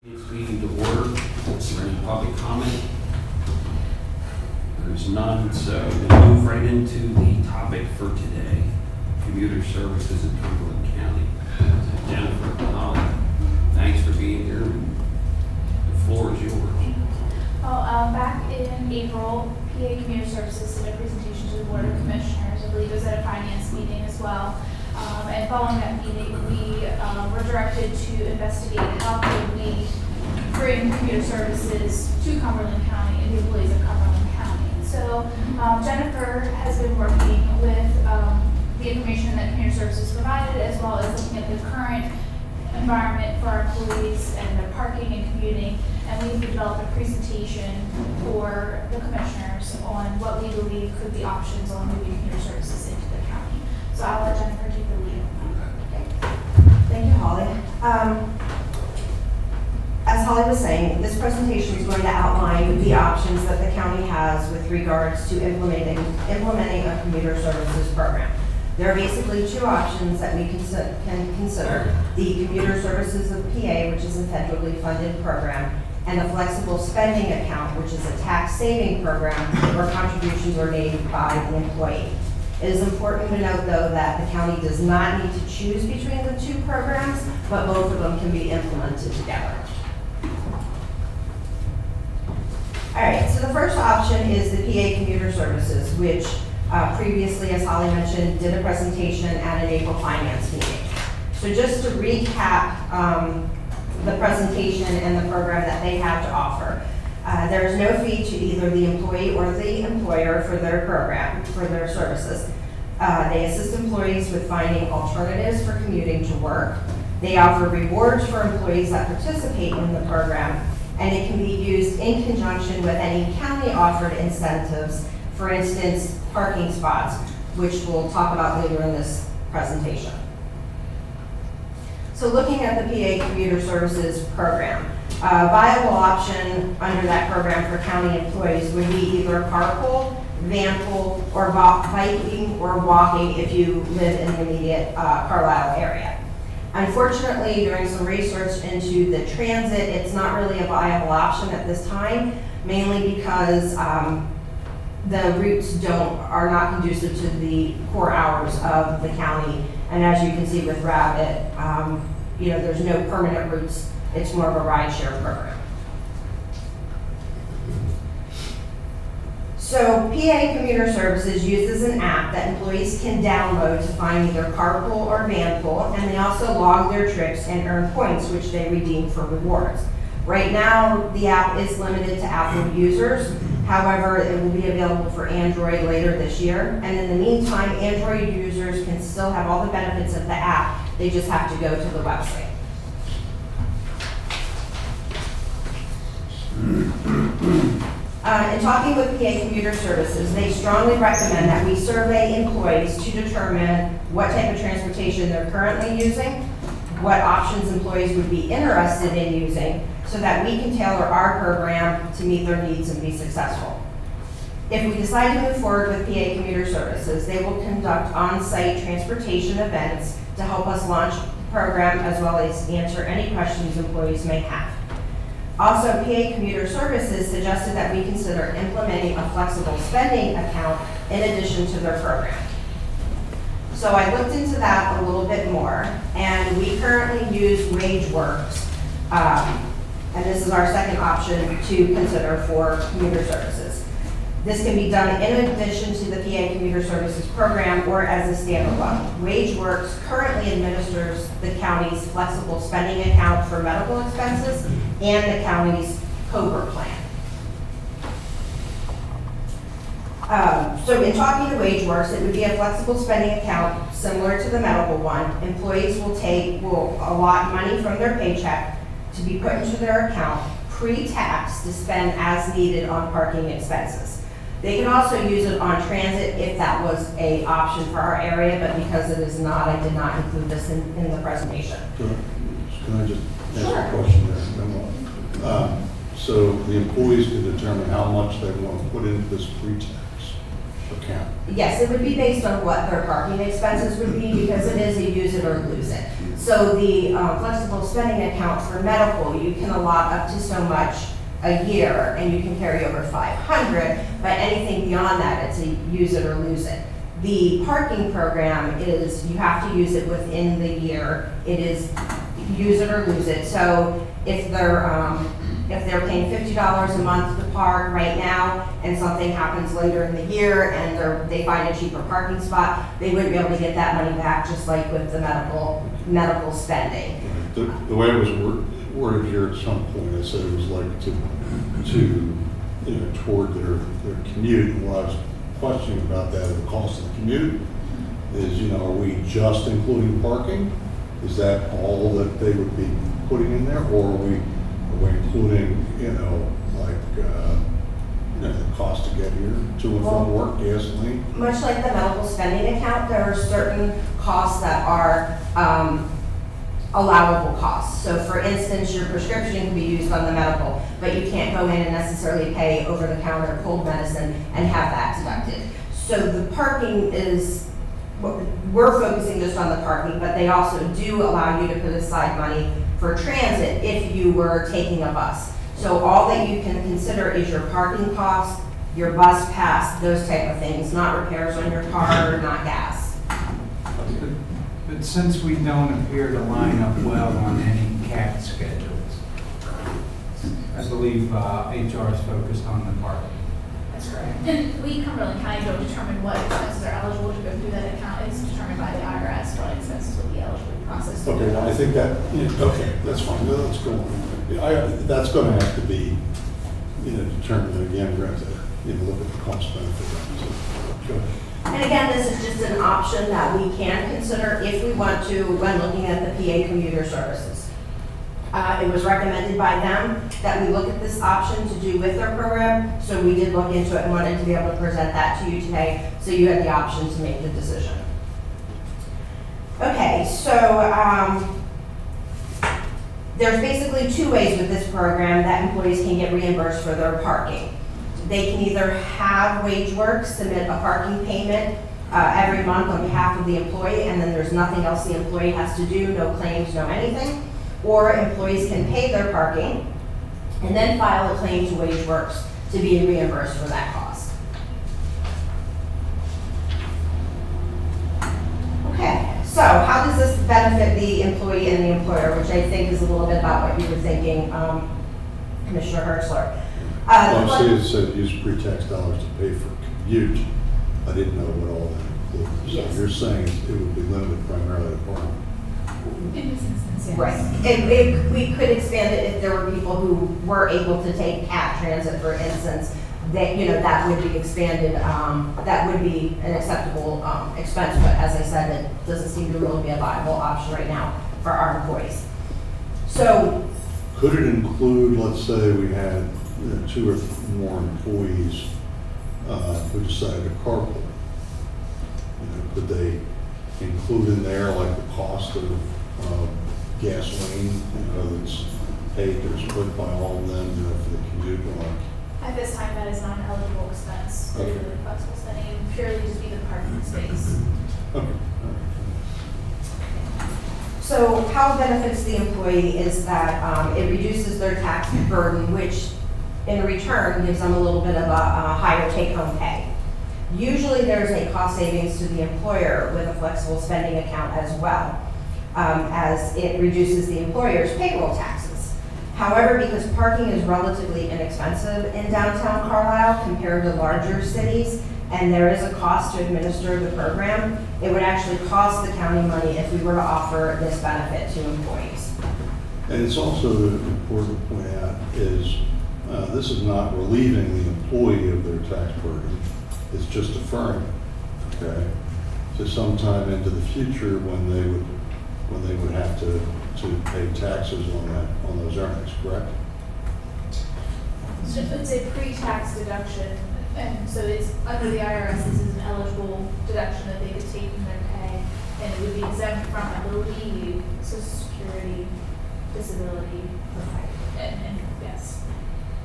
This meeting to order. Is there any public comment? There's none, so we'll move right into the topic for today: commuter services in Cumberland County. Jennifer, Holly, thanks for being here. The floor is yours. Well, back in April, PA Commuter Services did a presentation to the Board of Commissioners. I believe it was at a finance meeting as well. And following that meeting, we were directed to investigate how could we bring commuter services to Cumberland County and the employees of Cumberland County. So Jennifer has been working with the information that commuter services provided, as well as looking at the current environment for our employees and their parking and commuting. And we've developed a presentation for the commissioners on what we believe could be options on moving commuter services into the county. So I'll let Jennifer take the lead. Thank you, Holly. As Holly was saying, this presentation is going to outline the options that the county has with regards to implementing a commuter services program. There are basically two options that we can consider: the Commuter Services of PA, which is a federally funded program, and a flexible spending account, which is a tax saving program where contributions are made by the employee. It is important to note, though, that the county does not need to choose between the two programs, but both of them can be implemented together. All right, so the first option is the PA Commuter Services, which previously, as Holly mentioned, did a presentation at an April finance meeting. So just to recap the presentation and the program that they have to offer. There is no fee to either the employee or the employer for their program, for their services. They assist employees with finding alternatives for commuting to work. They offer rewards for employees that participate in the program, and it can be used in conjunction with any county-offered incentives, for instance, parking spots, which we'll talk about later in this presentation. So looking at the PA Commuter Services program, a viable option under that program for county employees would be either carpool, vanpool, or biking or walking if you live in the immediate Carlisle area. Unfortunately, doing some research into the transit, it's not really a viable option at this time, mainly because the routes are not conducive to the core hours of the county. And as you can see with Rabbit, there's no permanent routes. It's more of a rideshare program. So PA Commuter Services uses an app that employees can download to find either carpool or vanpool, and they also log their trips and earn points, which they redeem for rewards. Right now, the app is limited to Apple users. However, it will be available for Android later this year. And in the meantime, Android users can still have all the benefits of the app. They just have to go to the website. In talking with PA Commuter Services, they strongly recommend that we survey employees to determine what type of transportation they're currently using, what options employees would be interested in using, so that we can tailor our program to meet their needs and be successful. If we decide to move forward with PA Commuter Services, they will conduct on-site transportation events to help us launch the program, as well as answer any questions employees may have. Also, PA Commuter Services suggested that we consider implementing a flexible spending account in addition to their program. So I looked into that a little bit more, and we currently use WageWorks, and this is our second option to consider for commuter services. This can be done in addition to the PA Commuter Services program or as a standalone. WageWorks currently administers the county's flexible spending account for medical expenses and the county's COBRA plan. So in talking to WageWorks, it would be a flexible spending account similar to the medical one. Employees will allot money from their paycheck to be put into their account pre-tax to spend as needed on parking expenses. They can also use it on transit if that was an option for our area, but because it is not, I did not include this in the presentation. Can I just ask a question there? So the employees can determine how much they want to put into this pre-tax. account? Yes, it would be based on what their parking expenses would be, because it is a use it or lose it. So the flexible spending account for medical, you can allot up to so much a year, and you can carry over 500, but anything beyond that, it's a use it or lose it. The parking program is, you have to use it within the year. It is use it or lose it. So if they're paying $50 a month to park right now, and something happens later in the year, and they find a cheaper parking spot, they wouldn't be able to get that money back, just like with the medical spending. The way it was worded here at some point, I said it was like to toward their commute. And what I was questioning about that, the cost of the commute, is, are we just including parking? Is that all that they would be putting in there, or are we including, the cost to get here, to and from work, gasoline? Much like the medical spending account, there are certain costs that are allowable costs. So for instance, your prescription can be used on the medical, but you can't go in and necessarily pay over-the-counter cold medicine and have that deducted. So the parking is, we're focusing just on the parking, but they also do allow you to put aside money for transit if you were taking a bus. So all that you can consider is your parking costs, your bus pass, those type of things, not repairs on your car, not gas. But since we don't appear to line up well on any CAT schedules, I believe HR is focused on the parking. That's correct. And we, Cumberland County, don't determine what expenses are eligible to go through that account. It's determined by the IRS what expenses will be eligible to process. Okay, well, I think that, okay, that's fine. No, that's cool. That's going to have to be, determined again. We're going to look at the cost benefit. So, go ahead. And again, this is just an option that we can consider if we want to when looking at the PA Commuter Services. It was recommended by them that we look at this option to do with their program, so we did look into it and wanted to be able to present that to you today, so you had the option to make the decision. Okay, so there's basically two ways with this program that employees can get reimbursed for their parking. They can either have WageWorks submit a parking payment every month on behalf of the employee, and then there's nothing else the employee has to do, no claims, no anything. Or employees can pay their parking and then file a claim to WageWorks to be reimbursed for that cost. Okay, so how does this benefit the employee and the employer, which I think is a little bit about what you were thinking, Commissioner Hertzler. It said use pre-tax dollars to pay for commute. I didn't know what all that included. So Yes. you're saying it would be limited primarily to parking. In this instance, yes. Right. We could expand it if there were people who were able to take CAT transit, for instance, that, that would be expanded, that would be an acceptable expense, but as I said, it doesn't seem to really be a viable option right now for our employees. So, Could it include, let's say we had 2 or more employees who decided to carpool? Could they include in there like the cost of gasoline, that's paid or split by all of them for the commute? At this time, that is not an eligible expense through Okay. the flexible spending. It would purely just be the parking space. Okay. So how it benefits the employee is that it reduces their tax burden, which in return gives them a little bit of a higher take-home pay. Usually there's a cost savings to the employer with a flexible spending account as well, as it reduces the employer's payroll taxes. However, because parking is relatively inexpensive in downtown Carlisle compared to larger cities, and there is a cost to administer the program, it would actually cost the county money if we were to offer this benefit to employees. And it's also important to point out is this is not relieving the employee of their tax burden. It's just deferring it, okay? To sometime into the future when they would have to pay taxes on those earnings, correct? So it's a pre-tax deduction, and so it's under the IRS. This is an eligible deduction that they could take from their pay, and it would be exempt from, I believe, Social Security, disability, and yes,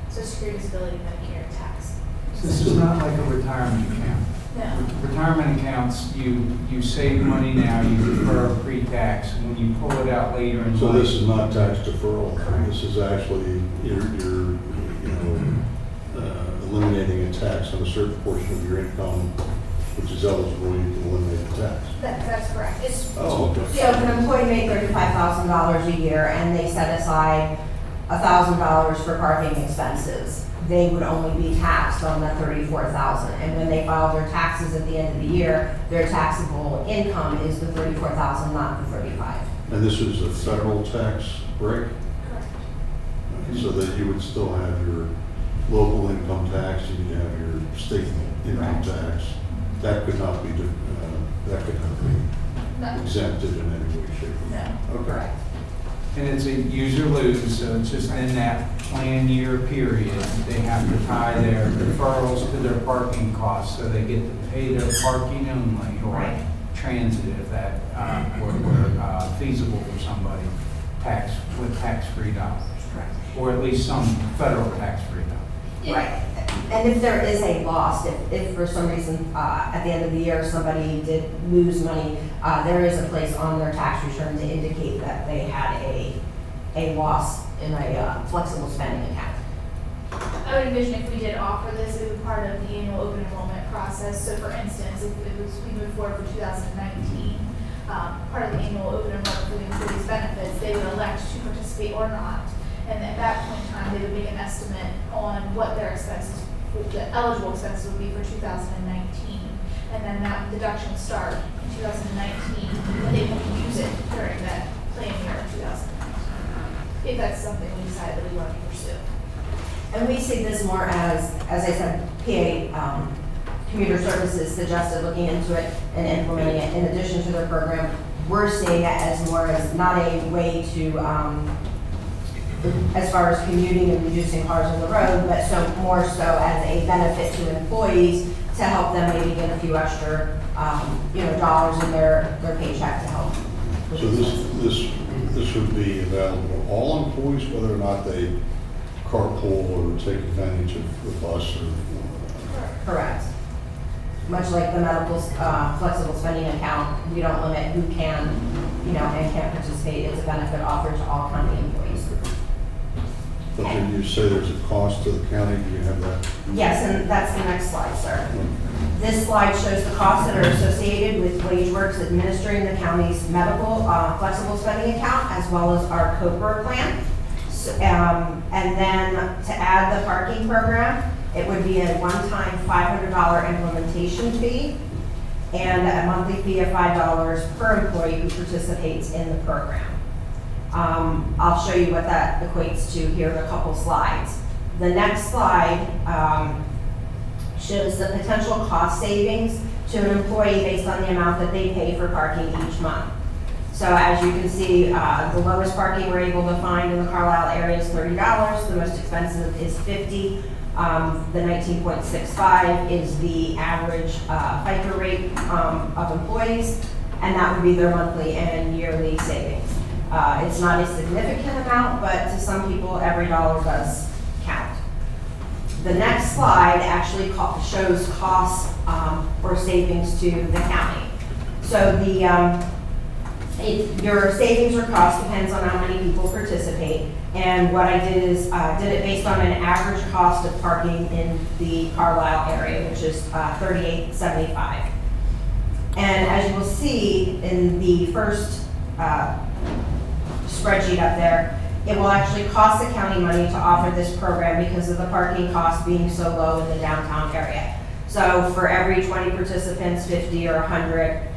Social Security, disability, Medicare, tax. So this is not like a retirement account. No. Retirement accounts, you save money now, you defer pre-tax, and when you pull it out later in life. So this is not tax deferral. This is actually, you're eliminating a tax on a certain portion of your income, which is eligible, you can eliminate the tax. That's correct. It's, Oh, okay. So if an employee made $35,000 a year and they set aside $1,000 for parking expenses, they would only be taxed on the $34,000. And when they file their taxes at the end of the year, their taxable income is the $34,000, not the $35,000. And this is a federal tax break? correct. So that you would still have your local income tax, and you'd have your state income Right. tax. That could not be, No. exempted in any way, shape, or No. form. Okay. And it's a use or lose, so it's just in that plan year period, they have to tie their deferrals to their parking costs, so they get to pay their parking only, or Right. transit if that were feasible for somebody, with tax-free dollars, or at least some federal tax-free dollars. Right. And if there is a loss, if for some reason at the end of the year somebody did lose money, there is a place on their tax return to indicate that they had a loss in a flexible spending account. I would envision if we did offer this, it would be part of the annual open enrollment process. So for instance, if it was, we moved forward for 2019, part of the annual open enrollment for the employees' benefits, they would elect to participate or not. And at that point in time, they would make an estimate on what their expenses, the eligible expenses would be for 2019. And then that deduction would start in 2019, and they would use it during that plan year of 2019. If that's something we decide that we want to pursue. And we see this more as I said, PA Commuter Services suggested looking into it and implementing it in addition to their program. We're seeing it as more as not a way to, as far as commuting and reducing cars on the road, but more so as a benefit to employees to help them maybe get a few extra, dollars in their paycheck to help. with So expenses. this would be available to all employees, whether or not they carpool or take advantage of the bus or. Correct. Much like the medical flexible spending account, we don't limit who can, and can't participate. It's a benefit offered to all county employees. But then you say there's a cost to the county, do you have that? Yes, and that's the next slide, sir. This slide shows the costs that are associated with WageWorks administering the county's medical flexible spending account, as well as our COBRA plan. And then to add the parking program, it would be a one-time $500 implementation fee and a monthly fee of $5 per employee who participates in the program. I'll show you what that equates to here in a couple slides. The next slide shows the potential cost savings to an employee based on the amount that they pay for parking each month. So as you can see, the lowest parking we're able to find in the Carlisle area is $30. The most expensive is $50. The 19.65 is the average FICA rate of employees, and that would be their monthly and yearly savings. It's not a significant amount, but to some people, every dollar does count. The next slide actually shows costs or savings to the county. So your savings or cost depends on how many people participate. And what I did is did it based on an average cost of parking in the Carlisle area, which is $38.75. And as you will see in the first spreadsheet up there, it will actually cost the county money to offer this program because of the parking cost being so low in the downtown area. So for every 20 participants, 50 or 100,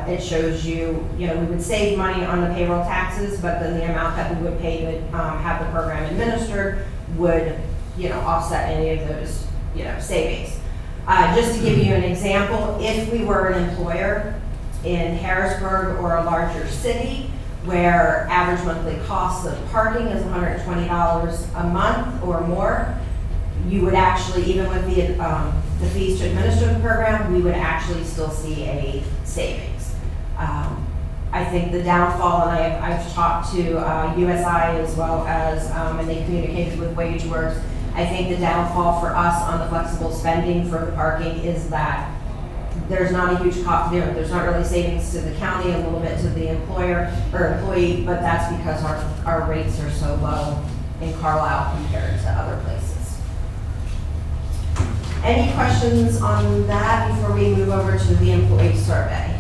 it shows you, we would save money on the payroll taxes, but then the amount that we would pay to have the program administered would, offset any of those, savings. Just to give you an example, if we were an employer in Harrisburg or a larger city where average monthly cost of parking is $120 a month or more, you would actually, even with the fees to administer the program, we would actually still see a savings. I think the downfall, and I've talked to USI as well as, and they communicated with WageWorks, I think the downfall for us on the flexible spending for the parking is that there's not a huge cost, there's not really savings to the county, a little bit to the employer or employee, but that's because our rates are so low in Carlisle compared to other places. Any questions on that before we move over to the employee survey?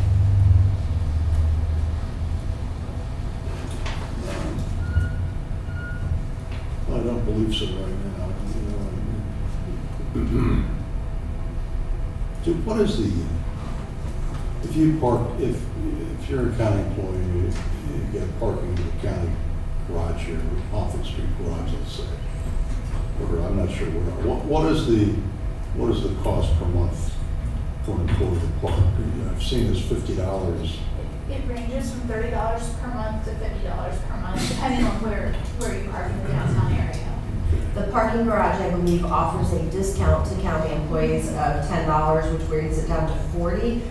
I don't believe so right now. So what is the, if you park, if you're a county employee, you get parking in the county garage here, Moffett Street garage, let's say, or I'm not sure what is the cost per month for an employee to park? I've seen this $50. It ranges from $30 per month to $50 per month, depending on where you park in the downtown area. The parking garage, I believe, offers a discount to county employees of $10, which brings it down to $40.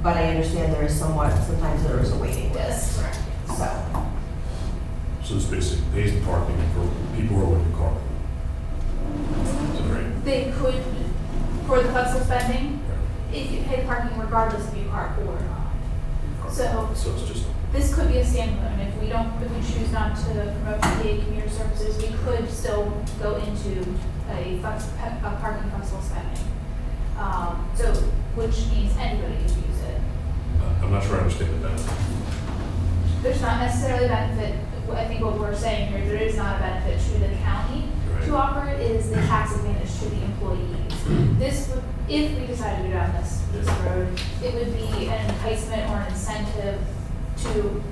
But I understand there is sometimes there is a waiting list. That's correct. So it's basically pays the parking for people who are willing to carpool. Is that right? They could, for the flexible spending, if you pay parking regardless if you carpool or not. So it's just, this could be a standalone. If we choose not to promote PA Commuter Services, we could still go into a parking flexible spending. Which means anybody can use it. I'm not sure I understand the benefit. There's not necessarily a benefit. I think what we're saying here, there is not a benefit to the county to offer it. It is the tax advantage to the employees. This would, if we decide to go down this road, it would be an enticement or an incentive to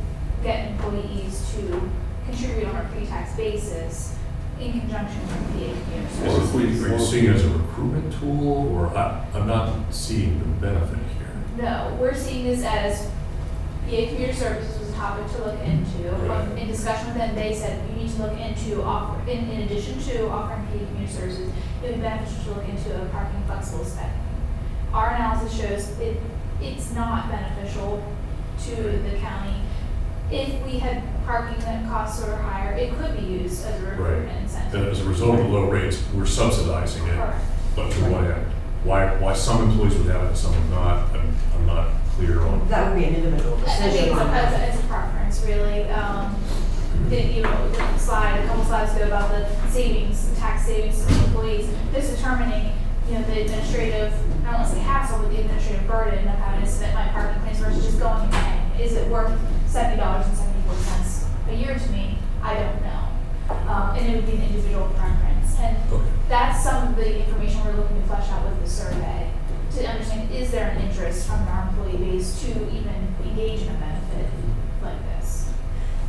get employees to contribute on a pre-tax basis in conjunction with PA Commuter Services. Are you seeing it as a recruitment tool, or I'm not seeing the benefit here? No, we're seeing this as PA Commuter Services was a topic to look into. Right. In discussion with them, they said you need to look into in addition to offering PA Commuter Services, it would be beneficial to look into a parking flexible spending. Our analysis shows it's not beneficial to the county. If we had parking that costs sort of higher, it could be used as a recruitment incentive. And as a result of the low rates, we're subsidizing it. Correct. But to what end? Why some employees would have it and some would not, I'm not clear on. That would be an individual I think decision on that. it's a preference, really. A couple slides ago about the savings, the tax savings to the employees. This determining, the administrative, I don't want to say hassle, but the administrative burden of having to submit my parking plans versus just going and paying. Is it worth $70.74 a year to me? I don't know. And it would be an individual preference. And that's some of the information we're looking to flesh out with the survey to understand, is there an interest from our employee base to even engage in a benefit like this?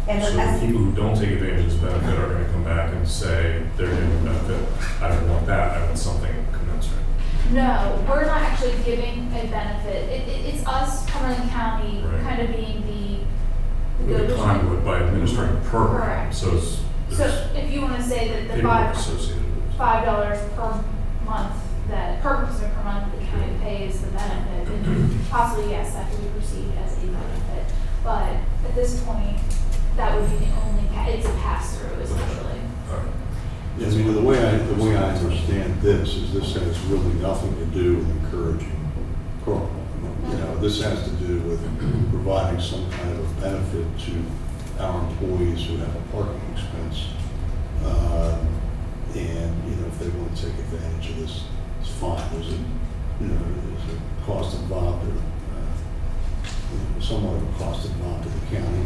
And So the people who don't take advantage of this benefit are going to come back and say they're getting a benefit. I don't want that. I want something commensurate. No, we're not actually giving a benefit. It's us, Cumberland County, Right. kind of being the The conduit by administering a program. Correct. So if you want to say that the paperwork associated with it. $5 per month, that per person per month the county pays the benefit, then possibly yes, that could be perceived as a benefit. But at this point, that would be the only, it's a pass-through essentially. All right. Yeah, I mean, the way I understand this is this has really nothing to do with encouraging carpooling. This has to do with providing some kind of a benefit to our employees who have a parking expense. And if they want to take advantage of this, it's fine. There's a cost involved, or somewhat of a cost involved to the county.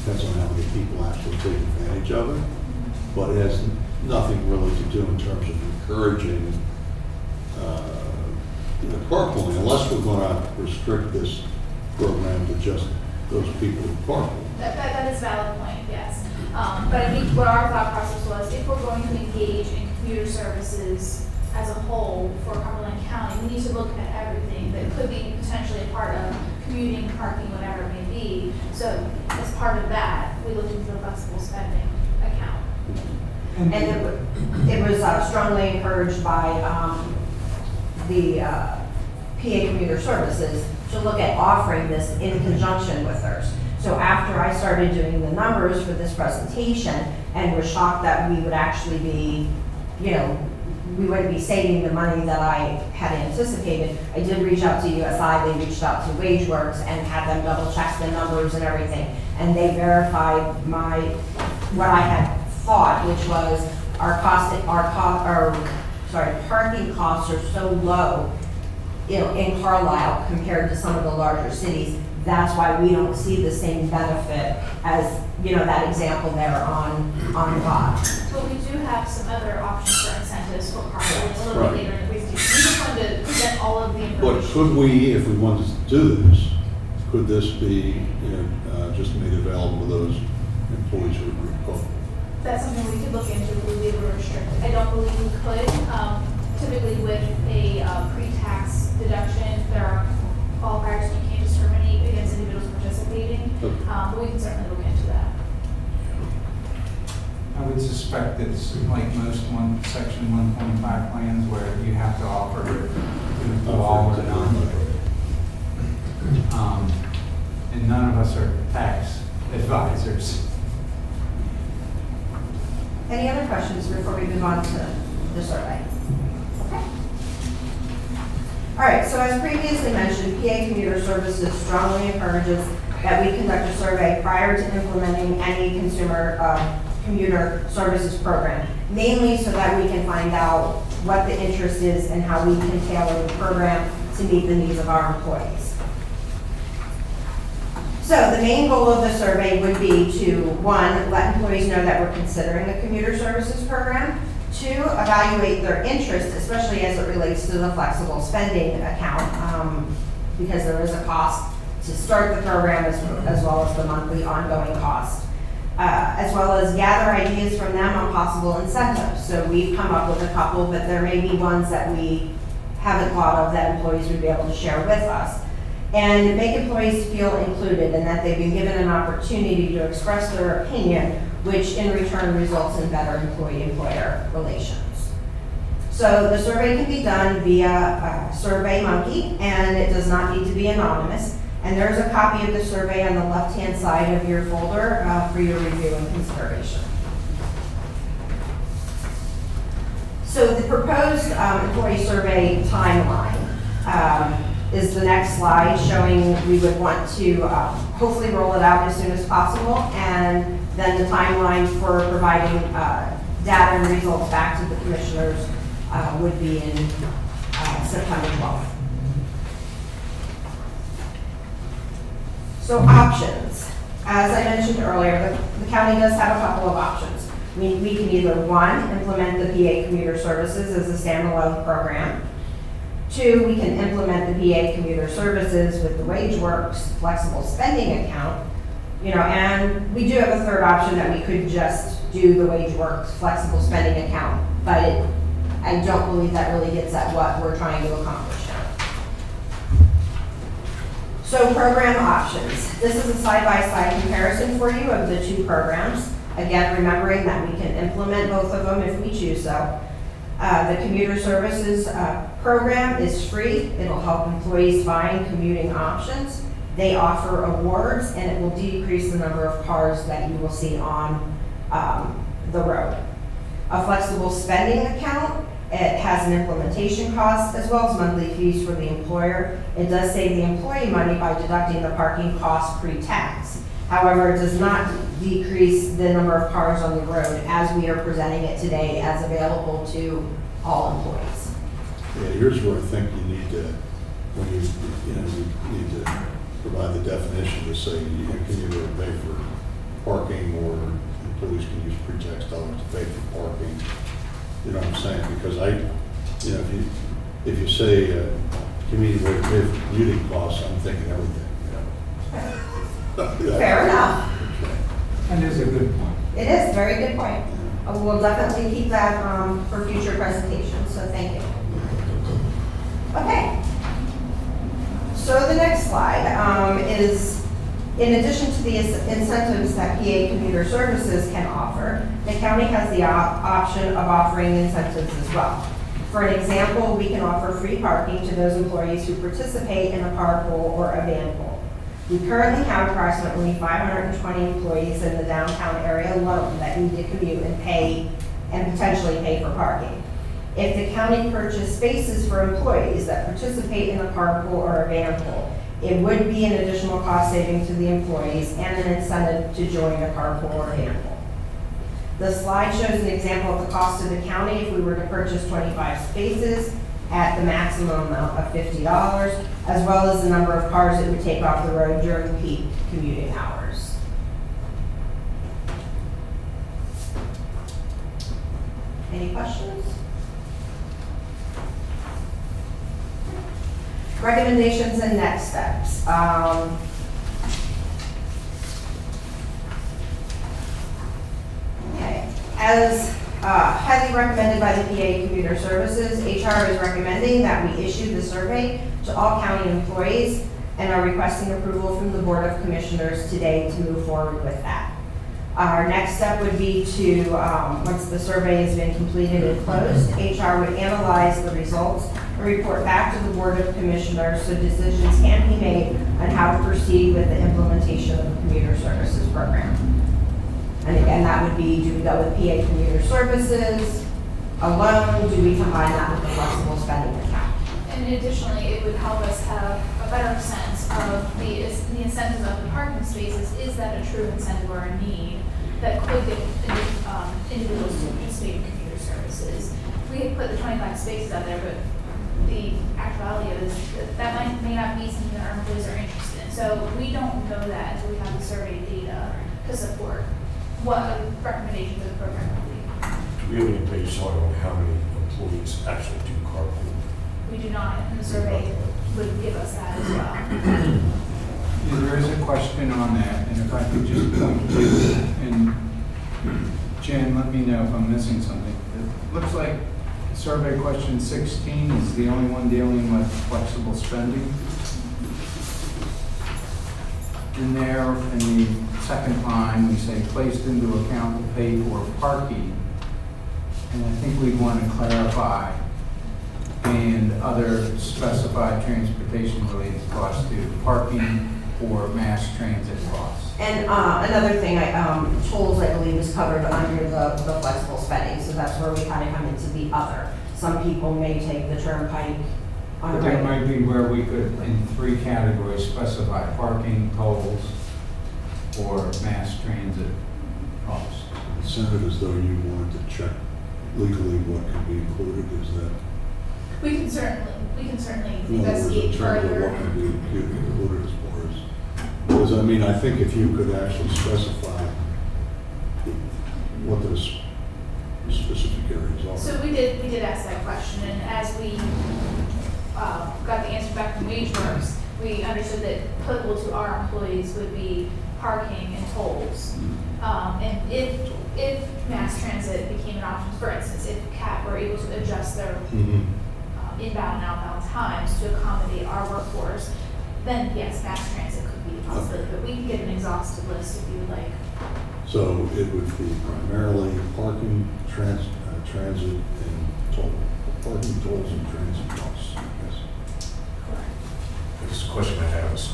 Depends on how many people actually take advantage of it. But it has nothing really to do in terms of encouraging carpooling, unless we're going to restrict this program to just those people who carpool. That is a valid point, yes. But I think what our thought process was, if we're going to engage in commuter services as a whole for Cumberland County, we need to look at everything that could be potentially a part of commuting, parking, whatever it may be. So as part of that, we looked into a flexible spending account. And it was strongly encouraged by the PA Commuter Services to look at offering this in conjunction with theirs. So after I started doing the numbers for this presentation and was shocked that we would actually be, we wouldn't be saving the money that I had anticipated. I did reach out to USI, they reached out to WageWorks and had them double check the numbers and everything. And they verified what I had thought, which was parking costs are so low, in Carlisle compared to some of the larger cities. That's why we don't see the same benefit as, that example there on the bottom. But we do have some other options for incentives for Carlisle a little Right. bit later in the presentation. We just wanted to present all of the But information. could we, if we wanted to do this, could this be, just made available to those employees who are called? That's something we could look into if we were restricted. I don't believe we could. Typically with a pre-tax deduction, there are qualifiers, you can't discriminate against individuals participating. Okay. But we can certainly look into that. I would suspect it's like most Section 125 plans where you have to offer to all or none. And none of us are tax advisors. Any other questions before we move on to the survey? Okay. All right, so as previously mentioned, PA Commuter Services strongly encourages that we conduct a survey prior to implementing any commuter services program, mainly so that we can find out what the interest is and how we can tailor the program to meet the needs of our employees. So the main goal of the survey would be to, 1, let employees know that we're considering a commuter services program. 2, evaluate their interest, especially as it relates to the flexible spending account, because there is a cost to start the program as well as the monthly ongoing cost. As well as gather ideas from them on possible incentives. So we've come up with a couple, but there may be ones that we haven't thought of that employees would be able to share with us. And make employees feel included and that they've been given an opportunity to express their opinion, which in return results in better employee-employer relations. So the survey can be done via SurveyMonkey, and it does not need to be anonymous. And there's a copy of the survey on the left-hand side of your folder for your review and consideration. So the proposed employee survey timeline is the next slide, showing we would want to hopefully roll it out as soon as possible, and then the timeline for providing data and results back to the commissioners would be in September 12th. So options. As I mentioned earlier, the county does have a couple of options. We can either, 1, implement the PA Commuter Services as a standalone program. 2, we can implement the PA Commuter Services with the WageWorks flexible spending account. And we do have a third option that we could just do the WageWorks flexible spending account, but I don't believe that really gets at what we're trying to accomplish here. So program options. This is a side-by-side comparison for you of the 2 programs. Again, remembering that we can implement both of them if we choose so. The Commuter Services program is free. It'll help employees find commuting options. They offer awards, and it will decrease the number of cars that you will see on the road. A flexible spending account, it has an implementation cost as well as monthly fees for the employer. It does save the employee money by deducting the parking cost pre-tax. However, it does not decrease the number of cars on the road as we are presenting it today as available to all employees. Yeah, here's where I think you need to, when you need to provide the definition to say, can you really pay for parking, or employees can use pre-tax dollars to pay for parking. You know what I'm saying? Because if you say community way to pay for commuting costs, I'm thinking everything. Fair enough. And it's a good point. It is a very good point. We'll definitely keep that for future presentations, so thank you. Okay. So the next slide is, in addition to the incentives that PA Commuter Services can offer, the county has the option of offering incentives as well. For an example, we can offer free parking to those employees who participate in a carpool or a van pool. We currently have approximately 520 employees in the downtown area alone that need to commute and potentially pay for parking. if the county purchased spaces for employees that participate in a carpool or a van pool, it would be an additional cost saving to the employees and an incentive to join a carpool or van pool. The slide shows an example of the cost to the county if we were to purchase 25 spaces at the maximum amount of $50, as well as the number of cars it would take off the road during peak commuting hours. Any questions? Recommendations and next steps. Okay, as highly recommended by the PA Commuter Services, HR is recommending that we issue the survey to all county employees and are requesting approval from the Board of Commissioners today to move forward with that. Our next step would be to, once the survey has been completed and closed, HR would analyze the results and report back to the Board of Commissioners so decisions can be made on how to proceed with the implementation of the Commuter Services program. And again, that would be, do we go with PA Commuter Services alone? Do we combine that with the flexible spending account? And additionally, it would help us have a better sense of the incentive of the parking spaces. Is that a true incentive or a need that could get individuals to participate in commuter services? We had put the 25 spaces out there, but the actuality is that may not be something that our employees are interested in. So we don't know that until we have the survey data to support what a recommendation for the program would be. Do we have any baseline on how many employees actually do carpool? We do not, and the survey would give us that as well. Yeah, there is a question on that, and if I could just point to, and Jen, let me know if I'm missing something. It looks like survey question 16 is the only one dealing with flexible spending. In there, in the second line, we say placed into account to pay for parking. And I think we'd want to clarify and other specified transportation related costs to parking or mass transit costs. And another thing, tolls, I believe, is covered under the flexible spending, so that's where we kind of come into the other. Some people may take the turnpike on a But that regular. might be where we could, in 3 categories, specify parking, tolls, or mass transit costs. It sounded as though you wanted to check legally what could be included, is that? We can certainly In other words, in investigate terms of further. what could be included as far as, because I mean, I think if you could actually specify what those specific areas are. So we did ask that question, and as we got the answer back from WageWorks, we understood that applicable to our employees would be parking and tolls. And if mass transit became an option, for instance, if CAT were able to adjust their inbound and outbound times to accommodate our workforce, then yes, mass transit could be a possibility. But we can get an exhaustive list if you would like. So it would be primarily parking, transit, and toll. Parking, tolls, and transit costs, I guess. Correct. I guess the question I have is,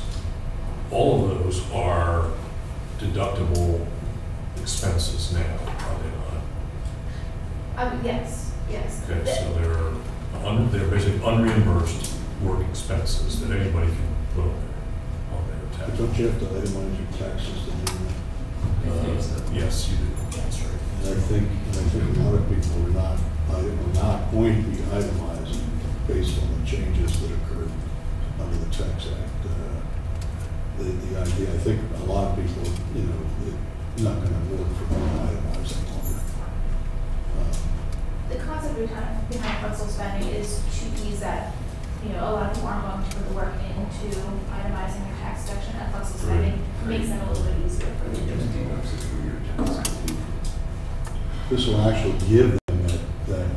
all of those are deductible expenses now, are they not? Yes. Okay, so they're basically unreimbursed work expenses that anybody can put on their But tax. don't you have to itemize your taxes to do that? Yes, you do, that's right. And I think a lot of people are not going to be itemized based on the changes that occurred under the Tax Act. The idea, I think a lot of people, it's not going to work for them to itemize any longer. The concept behind flexible spending is to ease that, a lot of people aren't going to put the work into itemizing their tax deduction, and flexible spending makes them a little bit easier for them. This will actually give them that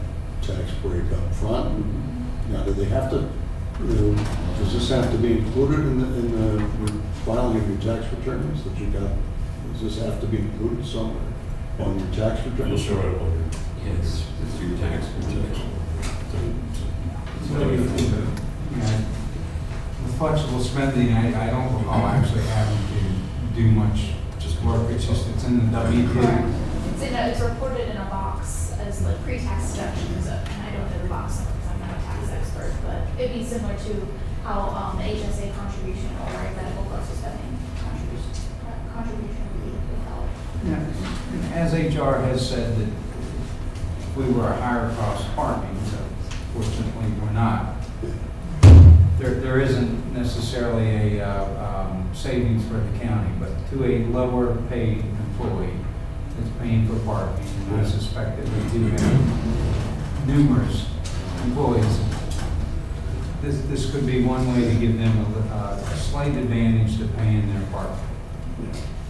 tax break up front. Now, do they have to, does this have to be included in the filing of your tax returns that you got? Does this have to be included somewhere on your tax We'll returns? show it on your. Yes, it's your tax protection. With flexible spending, I don't recall actually having to do much work. It's in the W-2. Correct. It's reported in a box as says like pre-tax deductions, and I don't know the box number because I'm not a tax expert, but it'd be similar to how the HSA contribution or a medical cost spending contribution would be withheld. Yeah, and as HR has said that if we were a higher cost parking, so fortunately we're not, there isn't necessarily a savings for the county, but to a lower paid employee that's paying for parking, and I suspect that we do have numerous employees, this could be one way to give them a slight advantage to paying their parking.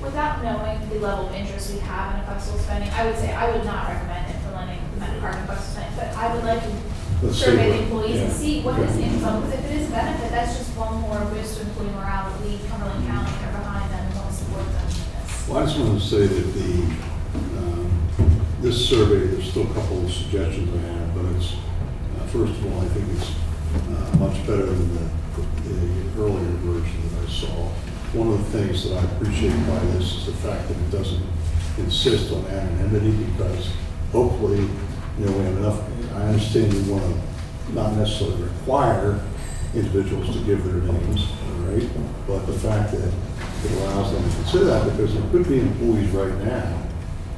Without knowing the level of interest we have in a flexible spending, I would say I would not recommend implementing the Met Department flexible spending, but I would like to Let's survey see the employees and yeah. see what his income, because if it is a benefit, that's just one more boost to employee morale that we, Cumberland County, are behind them and want to support them in this. Well, I just want to say that this survey, there's still a couple of suggestions I have, but it's, first of all, I think it's much better than the earlier version that I saw. One of the things that I appreciate by this is the fact that it doesn't insist on anonymity, because hopefully, we have enough. I understand you want to not necessarily require individuals to give their names, all right? But the fact that it allows them to consider that, because there could be employees right now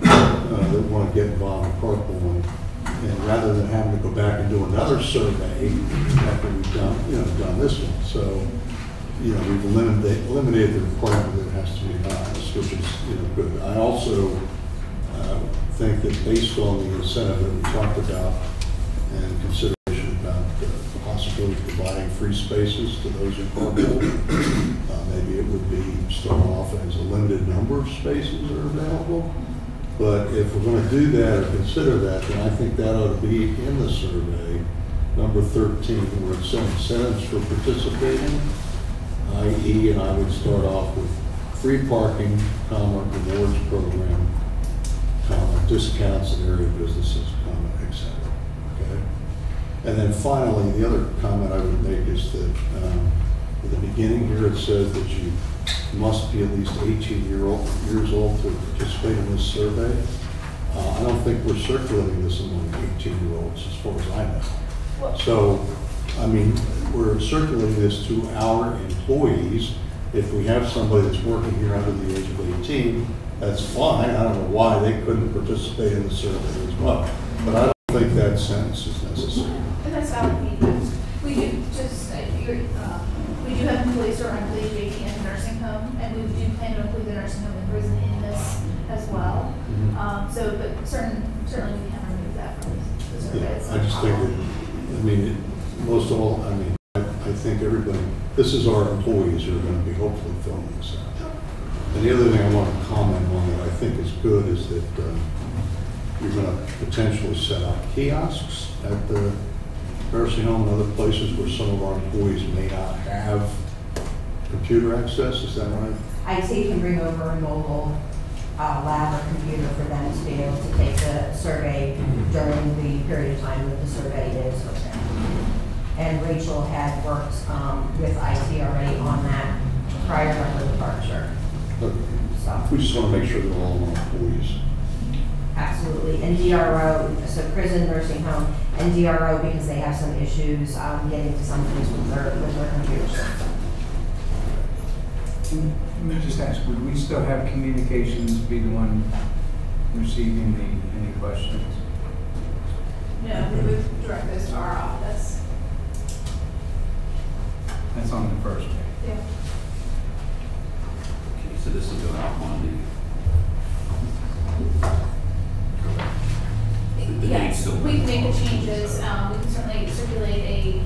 that want to get involved in carpooling, and rather than having to go back and do another survey after we've done this one. So, we've eliminated the requirement that it has to be anonymous, which is, good. I also think that based on the incentive that we talked about and consideration about the possibility of providing free spaces to those who carpool, maybe it would be start off as a limited number of spaces that are available. But if we're going to do that or consider that, then I think that ought to be in the survey, number 13, where it says incentives for participating, i.e., and I would start off with free parking, rewards program, discounts in area businesses, et cetera. Okay? And then finally, the other comment I would make is that at the beginning here it says that you must be at least 18 years old to participate in this survey. I don't think we're circulating this among 18-year-olds as far as I know. So, I mean, we're circulating this to our employees. If we have somebody that's working here under the age of 18, that's fine. I don't know why they couldn't participate in the survey as well. But I don't think that sentence is necessary. And that's valid feedback. We do just, we do have employees who are under the age of 18 in the nursing home, and we do plan to include the nursing home and prison in this as well. But certainly we can remove that from the survey. Yeah, I just think that, I think everybody, this is our employees who are going to be hopefully filling this out. And the other thing I want to comment on that I think is good is that you're going to potentially set up kiosks at the nursing home and other places where some of our employees may not have computer access. Is that right? IT can bring over a mobile lab or computer for them to be able to take the survey during the period of time that the survey is open. And Rachel had worked with IT already on that prior to her departure. So. We just want to make sure that all of our employees. Absolutely. And DRO, so prison, nursing home, and DRO because they have some issues getting to some things with their computers. Let me just ask, would we still have communications be the one receiving any questions? No, we would direct those to our office. That's on the first page. Yeah. Okay, so this will go out Monday. The date's Yes, still- we can make the changes. We can certainly circulate a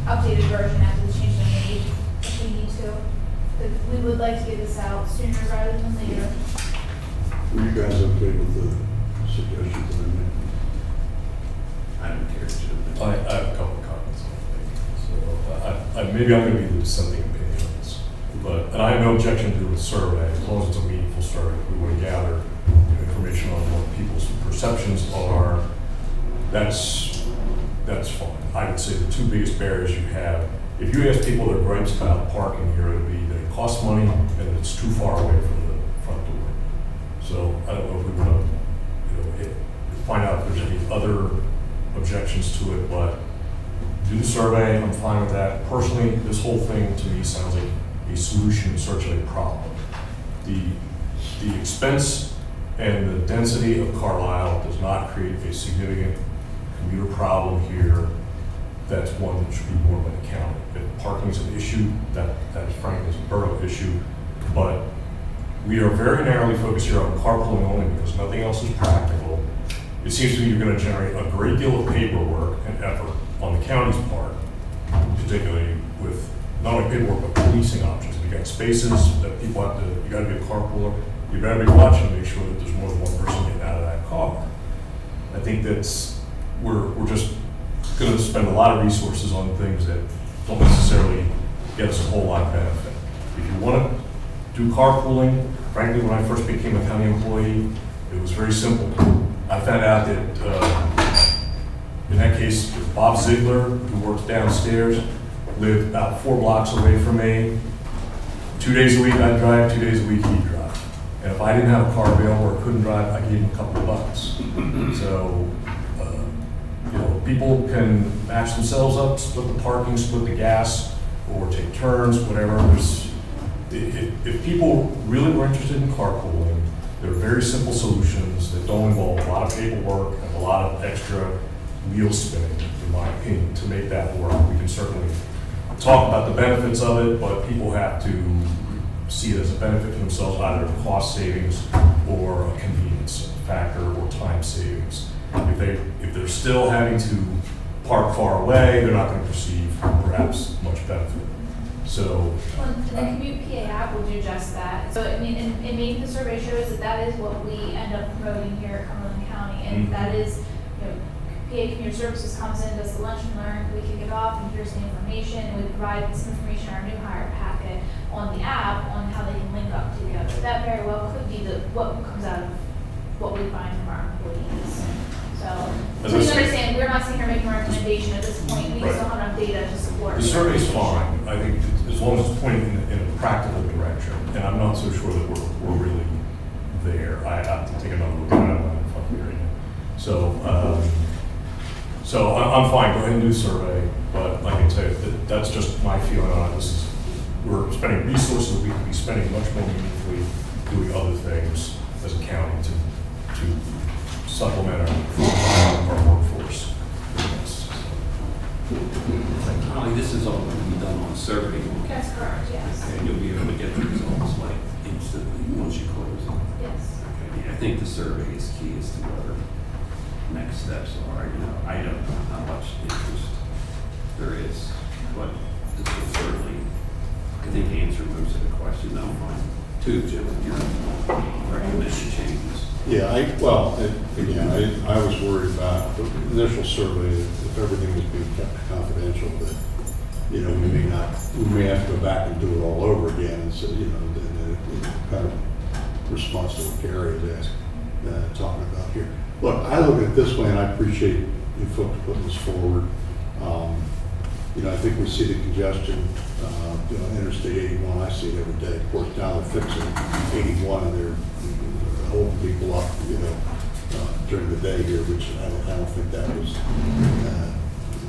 updated version after the changes are made if we need to. But we would like to get this out sooner rather than later. Were you guys okay with the suggestions that I made? I don't care. I have a couple of comments on it. So maybe I'm going to be the dissenting opinion on this. And I have no objection to the survey, as long as it's a meaningful survey. We want to gather information on what people's perceptions are. That's fine. I would say the two biggest barriers you have, if you ask people their gripes about parking here, it would be that it costs money and that it's too far away from the front door. So I don't know if we want to find out if there's any objections to it, but do the survey, I'm fine with that. Personally, this whole thing to me sounds like a solution in search of a problem. The expense and the density of Carlisle does not create a significant commuter problem here. That's one that should be borne by the county. If parking is an issue, that is frankly is a borough issue, but we are very narrowly focused here on carpooling only because nothing else is practical. It seems to me you're going to generate a great deal of paperwork and effort on the county's part, particularly with not only paperwork but policing options. If you got spaces that people have to, you got to be a carpooler, you better be watching to make sure that there's more than one person getting out of that car. I think that's, we're just going to spend a lot of resources on things that don't necessarily get us a whole lot of benefit. If you want to do carpooling, frankly, when I first became a county employee, it was very simple. I found out that in that case, Bob Ziegler, who works downstairs, lived about 4 blocks away from me. 2 days a week I'd drive, 2 days a week he'd drive. And if I didn't have a car available or couldn't drive, I gave him a couple of bucks. So, you know, people can match themselves up, split the parking, split the gas, or take turns, whatever. If people really were interested in carpooling, there are very simple solutions that don't involve a lot of paperwork and a lot of extra wheel spinning, in my opinion, to make that work. We can certainly talk about the benefits of it, but people have to see it as a benefit for themselves, either a cost savings or a convenience factor or time savings. If they're still having to park far away, they're not going to perceive perhaps much benefit. So, well, the Commute PA app will do just that. So, I mean, and maybe the survey shows that is what we end up promoting here at Cumberland County, and that is, you know, PA Commuter Services comes in, does the lunch and learn, we kick it off, and here's the information, and we provide some information in our new hire packet on the app on how they can link up together. That very well could be what comes out of what we find from our employees. So you understand, we're not sitting here making a recommendation at this point. We just don't have enough data to support. The survey's fine. I think as long as it's pointing in a practical direction, and I'm not so sure that we're really there. I have to take another look at it. I'm not in front of me right now. So I'm fine. Go ahead and do the survey. But like I tell you, that's just my feeling on it. We're spending resources we could be spending much more meaningfully doing other things as a county to supplement our workforce. Holly, this is all going to be done on survey. That's correct, yes. Okay, and you'll be able to get the results like instantly once you close it. Yes. Okay, I think the survey is key as to what our next steps are. You know, I don't know how much interest there is, but this will certainly, I think, answer most of the questions. I'm fine too, Jim, with your recommended changes. Yeah, again, I was worried about the initial survey, if everything was being kept confidential, that, you know, we may have to go back and do it all over again, and so, you know, then it kind of response to what Gary is talking about here. Look, I look at it this way, and I appreciate you folks putting this forward. You know, I think we see the congestion, you know, Interstate 81, I see it every day. Of course, now they're fixing 81 and they're holding people up, you know, during the day here, which I don't think that was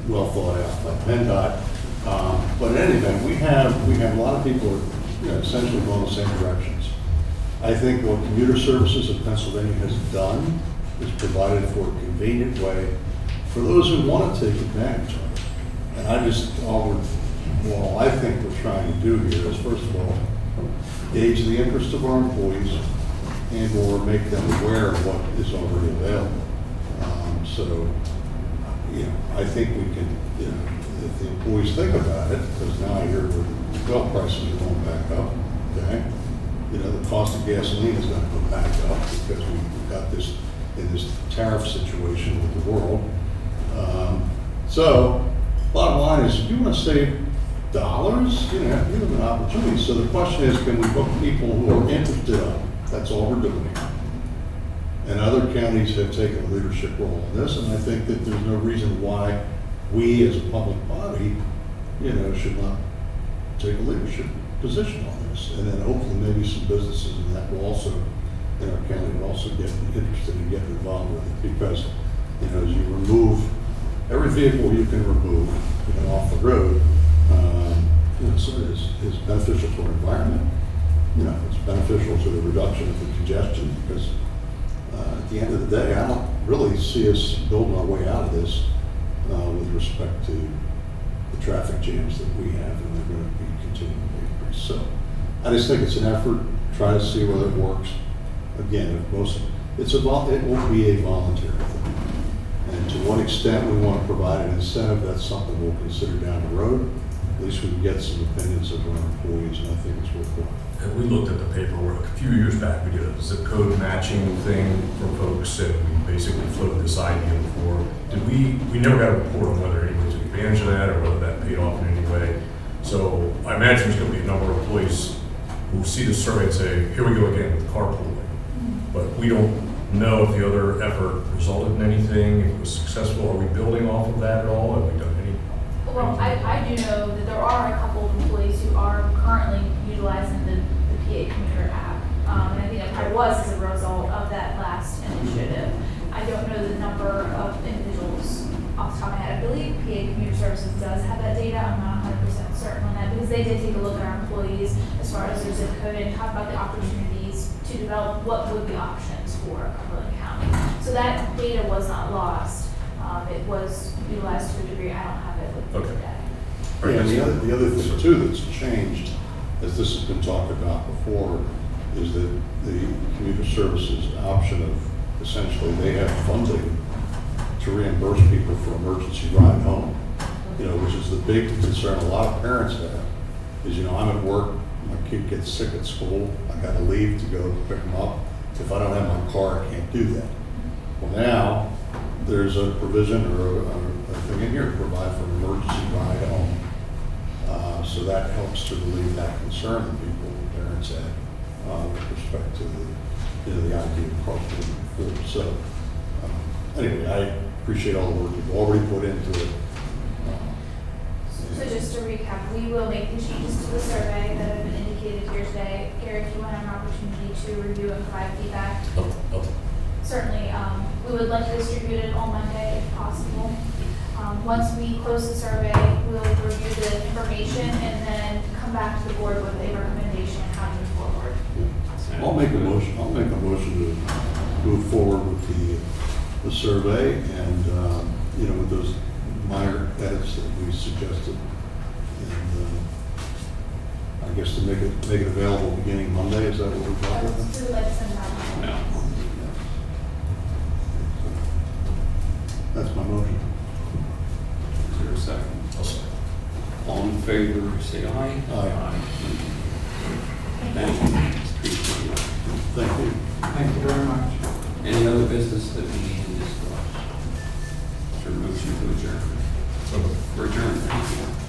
well thought out by PennDOT. But in any event, we have a lot of people who are, you know, essentially going the same directions. I think what Commuter Services of Pennsylvania has done is provided for a convenient way for those who want to take advantage of it. And all I think we're trying to do here is, first of all, gauge the interest of our employees and or make them aware of what is already available. So, you know, I think we can, you know, if the employees think about it, because now I hear the fuel prices are going back up, okay? You know, the cost of gasoline is going to go back up because we've got this, in this tariff situation with the world. So, bottom line is, if you want to save dollars, you know, give them an opportunity. So the question is, can we book people who are interested in it? That's all we're doing. And other counties have taken a leadership role in this, and I think that there's no reason why we as a public body, you know, should not take a leadership position on this. And then hopefully maybe some businesses in that will also, in our county, will also get interested in getting involved with it, because, you know, as you remove every vehicle you can remove, off the road, so is beneficial to our environment. It's beneficial to the reduction of the congestion, because at the end of the day, I don't really see us building our way out of this with respect to the traffic jams that we have, and they're going to be continuing to increase. So I just think it's an effort, try to see whether it works. Again, it will be a voluntary thing. And to what extent we want to provide an incentive, that's something we'll consider down the road. At least we can get some opinions of our employees, and I think it's worthwhile. And we looked at the paperwork a few years back. We did a zip code matching thing for folks, and we basically floated this idea before. We never got a report on whether anyone took advantage of that or whether that paid off in any way. So I imagine there's going to be a number of employees who see the survey and say, here we go again with carpooling. But we don't know if the other effort resulted in anything, if it was successful. Are we building off of that at all? Have we done any? Well, I do know that there are a couple of employees who are currently utilizing the PA Commuter app. And I think that probably was as a result of that last initiative. I don't know the number of individuals off the top of my head. I believe PA Commuter Services does have that data. I'm not 100% certain on that, because they did take a look at our employees as far as their zip code and talk about the opportunities to develop what would be options for Cumberland County. So that data was not lost. It was utilized to a degree. I don't have it with me today. Yeah, and the other thing too that's changed, as this has been talked about before, is that the Commuter Services option of essentially they have funding to reimburse people for emergency ride home, which is the big concern a lot of parents have, is, I'm at work, my kid gets sick at school, I gotta leave to go pick them up. If I don't have my car, I can't do that. Well, now, there's a provision or a thing in here to provide for an emergency ride home. So that helps to relieve that concern that people, parents had with respect to the idea of carpooling before. So anyway, I appreciate all the work you've already put into it. So just to recap, we will make the changes to the survey that have been indicated here today. Gary, if you want an opportunity to review and provide feedback. Certainly, we would like to distribute it on Monday if possible. Once we close the survey, we'll review the information and then come back to the board with a recommendation on how to move forward. Yeah. I'll make a motion to move forward with the survey and with those minor edits that we suggested, and I guess to make it available beginning Monday. Is that what we're talking about? We would like to send it out. No. That's my motion. Is there a second? I'll say. All in favor, say aye. Aye. Thank you. Appreciate it. Thank you. Thank you very much. Any other business that we need to discuss? Is there a motion to adjourn? Okay. We're adjourned. Thank you.